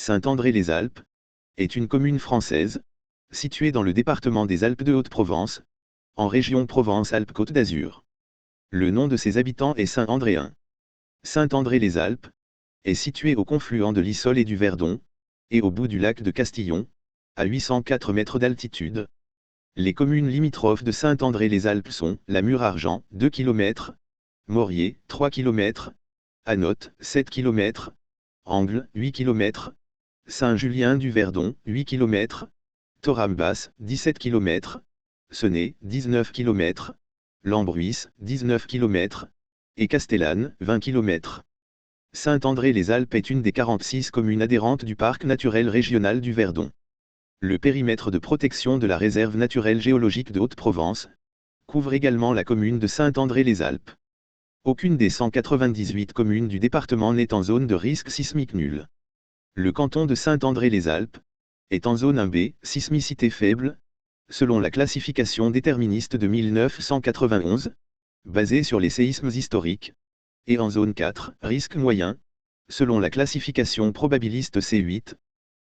Saint-André-les-Alpes est une commune française, située dans le département des Alpes de Haute-Provence, en région Provence-Alpes-Côte d'Azur. Le nom de ses habitants est Saint-Andréens. Saint-André-les-Alpes est situé au confluent de l'Issole et du Verdon, et au bout du lac de Castillon, à 804 mètres d'altitude. Les communes limitrophes de Saint-André-les-Alpes sont la Mure-Argent, 2 km, Morier, 3 km, Anotte, 7 km, Angles, 8 km, Saint-Julien-du-Verdon, 8 km, Thorame-Basse, 17 km, Cenay, 19 km, Lambruis, 19 km, et Castellane, 20 km. Saint-André-les-Alpes est une des 46 communes adhérentes du parc naturel régional du Verdon. Le périmètre de protection de la réserve naturelle géologique de Haute-Provence couvre également la commune de Saint-André-les-Alpes. Aucune des 198 communes du département n'est en zone de risque sismique nul. Le canton de Saint-André-les-Alpes est en zone 1B, sismicité faible, selon la classification déterministe de 1991, basée sur les séismes historiques, et en zone 4, risque moyen, selon la classification probabiliste C8,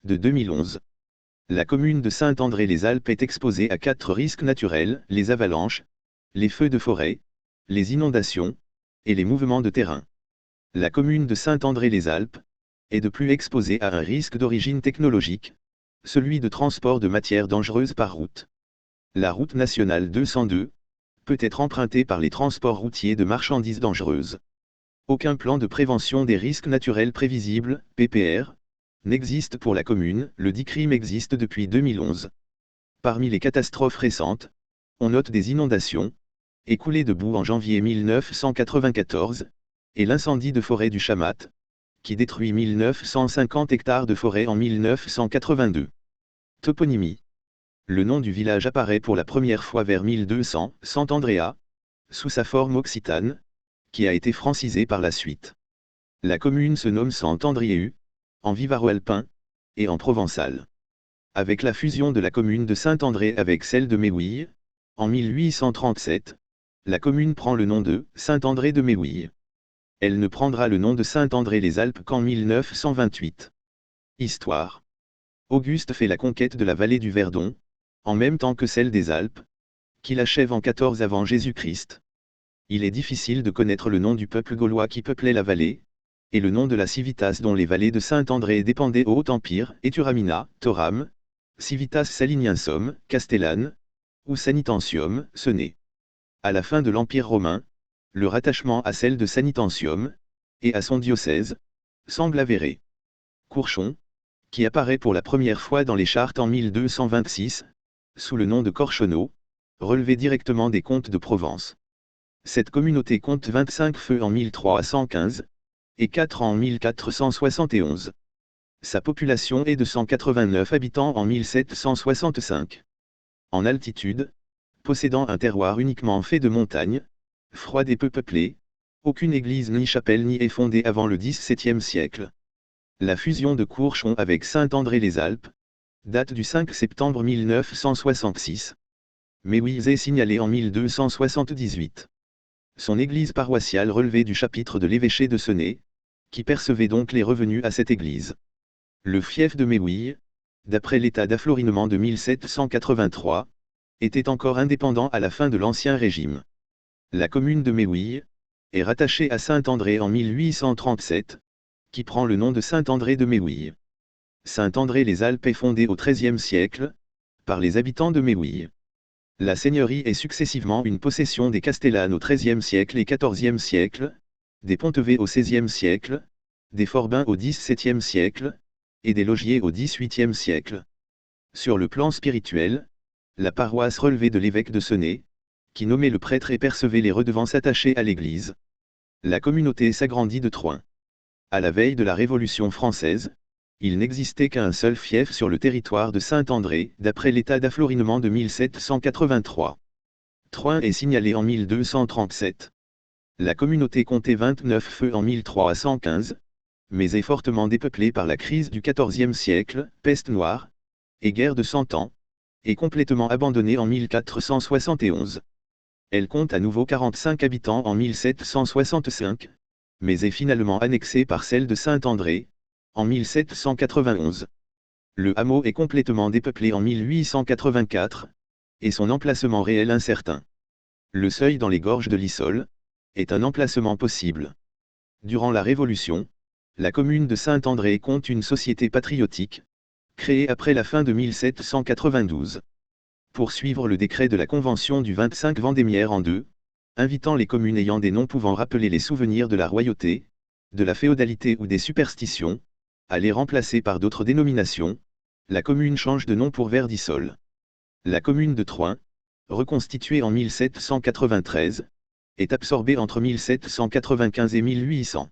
de 2011. La commune de Saint-André-les-Alpes est exposée à 4 risques naturels, les avalanches, les feux de forêt, les inondations, et les mouvements de terrain. La commune de Saint-André-les-Alpes est de plus exposée à un risque d'origine technologique, celui de transport de matières dangereuses par route. La route nationale 202 peut être empruntée par les transports routiers de marchandises dangereuses. Aucun plan de prévention des risques naturels prévisibles, PPR, n'existe pour la commune, le DICRIM existe depuis 2011. Parmi les catastrophes récentes, on note des inondations, écoulées de boue en janvier 1994, et l'incendie de forêt du Chamat, qui détruit 1950 hectares de forêt en 1982. Toponymie. Le nom du village apparaît pour la première fois vers 1200, Sant'Andrea, sous sa forme occitane, qui a été francisée par la suite. La commune se nomme Sant'Andrieu, en vivaro-alpin, et en provençal. Avec la fusion de la commune de Saint-André avec celle de Méouille, en 1837, la commune prend le nom de Saint-André de Méouille. Elle ne prendra le nom de Saint-André-les-Alpes qu'en 1928. Histoire. Auguste fait la conquête de la vallée du Verdon, en même temps que celle des Alpes, qu'il achève en 14 avant Jésus-Christ. Il est difficile de connaître le nom du peuple gaulois qui peuplait la vallée, et le nom de la civitas dont les vallées de Saint-André dépendaient au Haut-Empire, Eturamina, Thorame, Civitas Saliniensum, Castellane, ou Sanitensium, Cenay. À la fin de l'Empire romain, le rattachement à celle de Sanitensium, et à son diocèse, semble avéré. Courchon, qui apparaît pour la première fois dans les chartes en 1226, sous le nom de Corchonneau, relevait directement des comtes de Provence. Cette communauté compte 25 feux en 1315, et 4 en 1471. Sa population est de 189 habitants en 1765. En altitude, possédant un terroir uniquement fait de montagnes, froide et peu peuplée, aucune église ni chapelle n'y est fondée avant le XVIIe siècle. La fusion de Courchon avec Saint-André-les-Alpes date du 5 septembre 1966. Méouille est signalée en 1278. Son église paroissiale relevait du chapitre de l'évêché de Cenay, qui percevait donc les revenus à cette église. Le fief de Méouille, d'après l'état d'afflorinement de 1783, était encore indépendant à la fin de l'Ancien Régime. La commune de Méouille est rattachée à Saint-André en 1837, qui prend le nom de Saint-André de Méouille. Saint-André-les-Alpes est fondée au XIIIe siècle, par les habitants de Méouille. La seigneurie est successivement une possession des Castellanes au XIIIe siècle et XIVe siècle, des Pontevès au XVIe siècle, des Forbins au XVIIe siècle, et des Logiers au XVIIIe siècle. Sur le plan spirituel, la paroisse relevait de l'évêque de Cenay, qui nommait le prêtre et percevait les redevances attachées à l'église. La communauté s'agrandit de Troyes. À la veille de la Révolution française, il n'existait qu'un seul fief sur le territoire de Saint-André, d'après l'état d'afflorinement de 1783. Troyes est signalé en 1237. La communauté comptait 29 feux en 1315, mais est fortement dépeuplée par la crise du XIVe siècle, peste noire, et guerre de 100 ans, et complètement abandonnée en 1471. Elle compte à nouveau 45 habitants en 1765, mais est finalement annexée par celle de Saint-André, en 1791. Le hameau est complètement dépeuplé en 1884, et son emplacement réel incertain. Le seuil dans les gorges de l'Issole est un emplacement possible. Durant la Révolution, la commune de Saint-André compte une société patriotique, créée après la fin de 1792. Pour suivre le décret de la Convention du 25 Vendémiaire en deux, invitant les communes ayant des noms pouvant rappeler les souvenirs de la royauté, de la féodalité ou des superstitions, à les remplacer par d'autres dénominations, la commune change de nom pour Verdissol. La commune de Troing, reconstituée en 1793, est absorbée entre 1795 et 1800.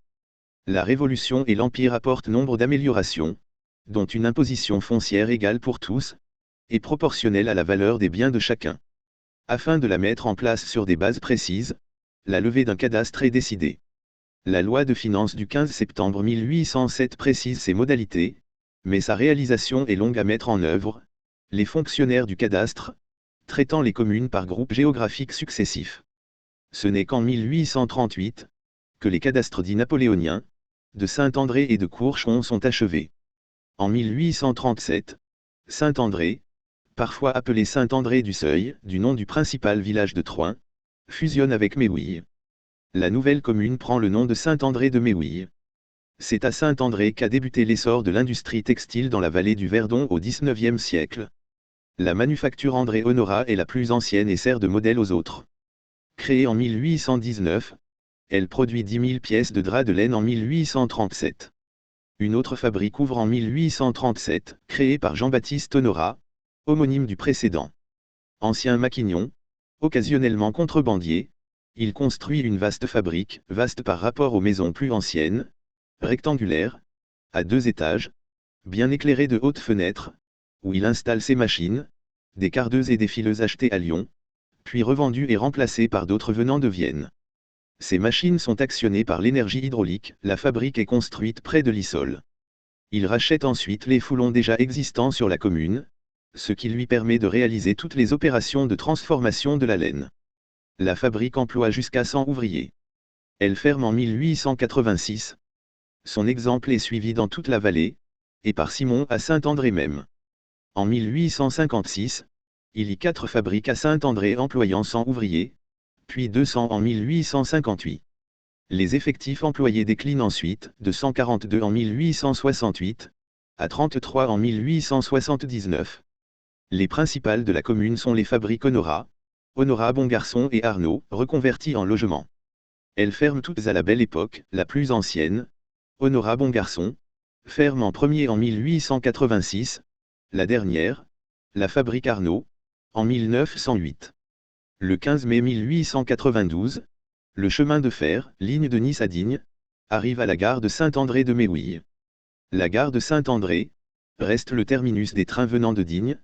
La Révolution et l'Empire apportent nombre d'améliorations, dont une imposition foncière égale pour tous, et proportionnelle à la valeur des biens de chacun. Afin de la mettre en place sur des bases précises, la levée d'un cadastre est décidée. La loi de finances du 15 septembre 1807 précise ses modalités, mais sa réalisation est longue à mettre en œuvre. Les fonctionnaires du cadastre, traitant les communes par groupes géographiques successifs. Ce n'est qu'en 1838 que les cadastres dits napoléoniens, de Saint-André et de Courchon sont achevés. En 1837, Saint-André, parfois appelé Saint-André du Seuil, du nom du principal village de Troing, fusionne avec Méouille. La nouvelle commune prend le nom de Saint-André de Méouille. C'est à Saint-André qu'a débuté l'essor de l'industrie textile dans la vallée du Verdon au XIXe siècle. La manufacture André Honorat est la plus ancienne et sert de modèle aux autres. Créée en 1819, elle produit 10 000 pièces de drap de laine en 1837. Une autre fabrique ouvre en 1837, créée par Jean-Baptiste Honorat, homonyme du précédent. Ancien maquignon, occasionnellement contrebandier, il construit une vaste fabrique, vaste par rapport aux maisons plus anciennes, rectangulaire, à 2 étages, bien éclairée de hautes fenêtres, où il installe ses machines, des cardeuses et des fileuses achetées à Lyon, puis revendues et remplacées par d'autres venant de Vienne. Ces machines sont actionnées par l'énergie hydraulique, la fabrique est construite près de l'Issole. Il rachète ensuite les foulons déjà existants sur la commune, ce qui lui permet de réaliser toutes les opérations de transformation de la laine. La fabrique emploie jusqu'à 100 ouvriers. Elle ferme en 1886. Son exemple est suivi dans toute la vallée, et par Simon à Saint-André même. En 1856, il y 4 fabriques à Saint-André employant 100 ouvriers, puis 200 en 1858. Les effectifs employés déclinent ensuite, de 142 en 1868, à 33 en 1879. Les principales de la commune sont les fabriques Honorat, Bongarçon et Arnaud, reconvertis en logements. Elles ferment toutes à la Belle Époque, la plus ancienne, Honorat Bongarçon, ferme en premier en 1886, la dernière, la fabrique Arnaud, en 1908. Le 15 mai 1892, le chemin de fer, ligne de Nice à Digne, arrive à la gare de Saint-André de Méouille. La gare de Saint-André reste le terminus des trains venant de Digne,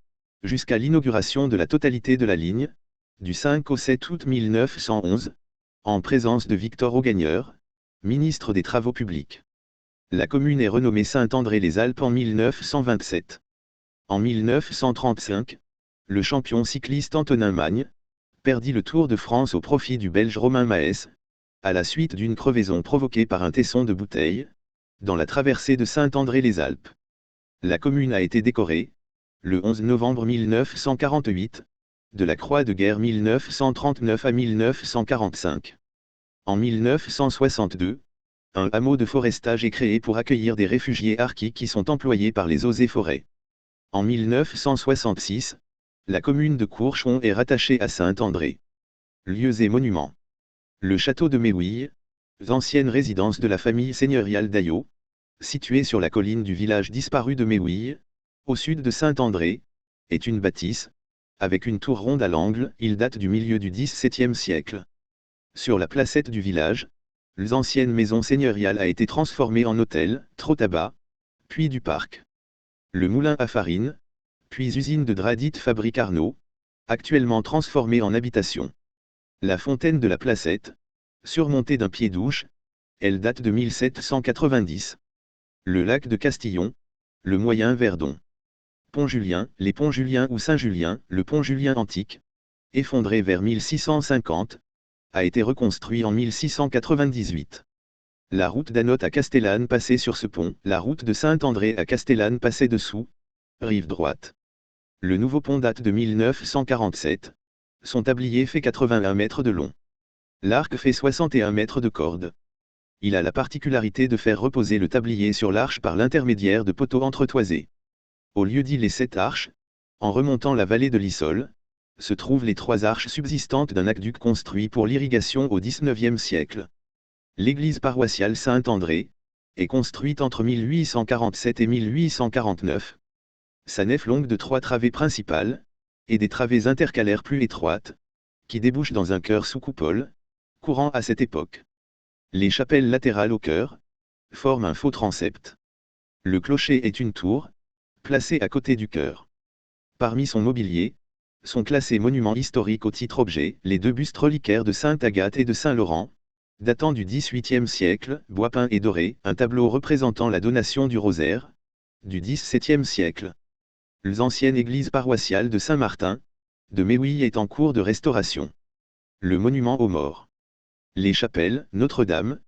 jusqu'à l'inauguration de la totalité de la ligne, du 5 au 7 août 1911, en présence de Victor Augagneur, ministre des Travaux publics. La commune est renommée Saint-André-les-Alpes en 1927. En 1935, le champion cycliste Antonin Magne perdit le Tour de France au profit du Belge Romain Maes, à la suite d'une crevaison provoquée par un tesson de bouteille, dans la traversée de Saint-André-les-Alpes. La commune a été décorée, le 11 novembre 1948, de la Croix de guerre 1939 à 1945. En 1962, un hameau de forestage est créé pour accueillir des réfugiés harkis qui sont employés par les eaux et forêts. En 1966, la commune de Courchon est rattachée à Saint-André. Lieux et monuments. Le château de Méouille, ancienne résidence de la famille seigneuriale d'Aillot, situé sur la colline du village disparu de Méouille, au sud de Saint-André, est une bâtisse, avec une tour ronde à l'angle, il date du milieu du XVIIe siècle. Sur la placette du village, l'ancienne maison seigneuriale a été transformée en hôtel, trot-tabac, puis du parc. Le moulin à farine, puis usine de drap dite fabrique Arnaud, actuellement transformée en habitation. La fontaine de la placette, surmontée d'un pied-douche, elle date de 1790. Le lac de Castillon, le moyen Verdon. Pont Julien, les ponts Julien ou Saint-Julien, le pont Julien antique, effondré vers 1650, a été reconstruit en 1698. La route d'Anote à Castellane passait sur ce pont, la route de Saint-André à Castellane passait dessous, rive droite. Le nouveau pont date de 1947. Son tablier fait 81 mètres de long. L'arc fait 61 mètres de corde. Il a la particularité de faire reposer le tablier sur l'arche par l'intermédiaire de poteaux entretoisés. Au lieu d'y les 7 arches, en remontant la vallée de l'Issole, se trouvent les 3 arches subsistantes d'un aqueduc construit pour l'irrigation au XIXe siècle. L'église paroissiale Saint-André est construite entre 1847 et 1849. Sa nef longue de 3 travées principales, et des travées intercalaires plus étroites, qui débouchent dans un chœur sous coupole, courant à cette époque. Les chapelles latérales au chœur forment un faux transept. Le clocher est une tour, placée à côté du chœur. Parmi son mobilier, sont classés monuments historiques au titre objet, les 2 bustes reliquaires de Sainte Agathe et de Saint Laurent, datant du XVIIIe siècle, bois peint et doré, un tableau représentant la donation du rosaire, du XVIIe siècle. L'ancienne église paroissiale de Saint-Martin, de Méouilly est en cours de restauration. Le monument aux morts. Les chapelles, Notre-Dame,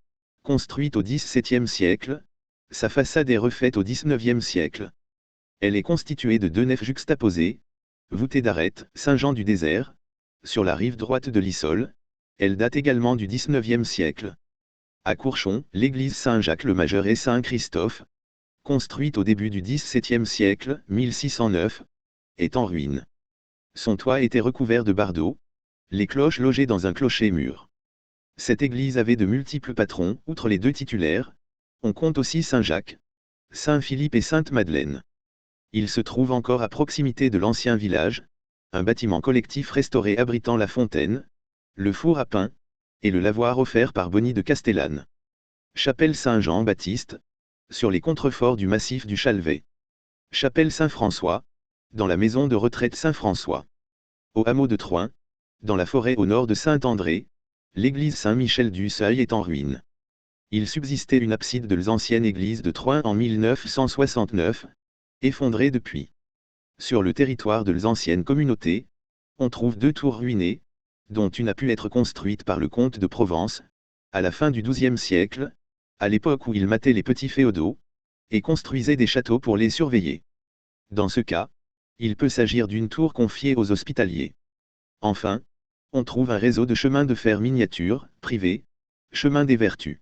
construite au XVIIe siècle, sa façade est refaite au XIXe siècle. Elle est constituée de 2 nefs juxtaposées, voûtées d'arêtes, Saint-Jean du Désert, sur la rive droite de l'Issole. Elle date également du XIXe siècle. À Courchon, l'église Saint-Jacques le Majeur et Saint-Christophe, construite au début du XVIIe siècle, 1609, est en ruine. Son toit était recouvert de bardeaux, les cloches logées dans un clocher-mur. Cette église avait de multiples patrons, outre les 2 titulaires. On compte aussi Saint-Jacques, Saint-Philippe et Sainte-Madeleine. Il se trouve encore à proximité de l'ancien village, un bâtiment collectif restauré abritant la fontaine, le four à pain, et le lavoir offert par Bonny de Castellane. Chapelle Saint-Jean-Baptiste, sur les contreforts du massif du Chalvet. Chapelle Saint-François, dans la maison de retraite Saint-François. Au hameau de Troin, dans la forêt au nord de Saint-André, l'église Saint-Michel du Seuil est en ruine. Il subsistait une abside de l'ancienne église de Troin en 1969, effondrée depuis. Sur le territoire de l'ancienne communauté, on trouve 2 tours ruinées, dont une a pu être construite par le comte de Provence, à la fin du XIIe siècle, à l'époque où il matait les petits féodaux, et construisait des châteaux pour les surveiller. Dans ce cas, il peut s'agir d'une tour confiée aux hospitaliers. Enfin, on trouve un réseau de chemins de fer miniatures, privés, chemin des Vertus.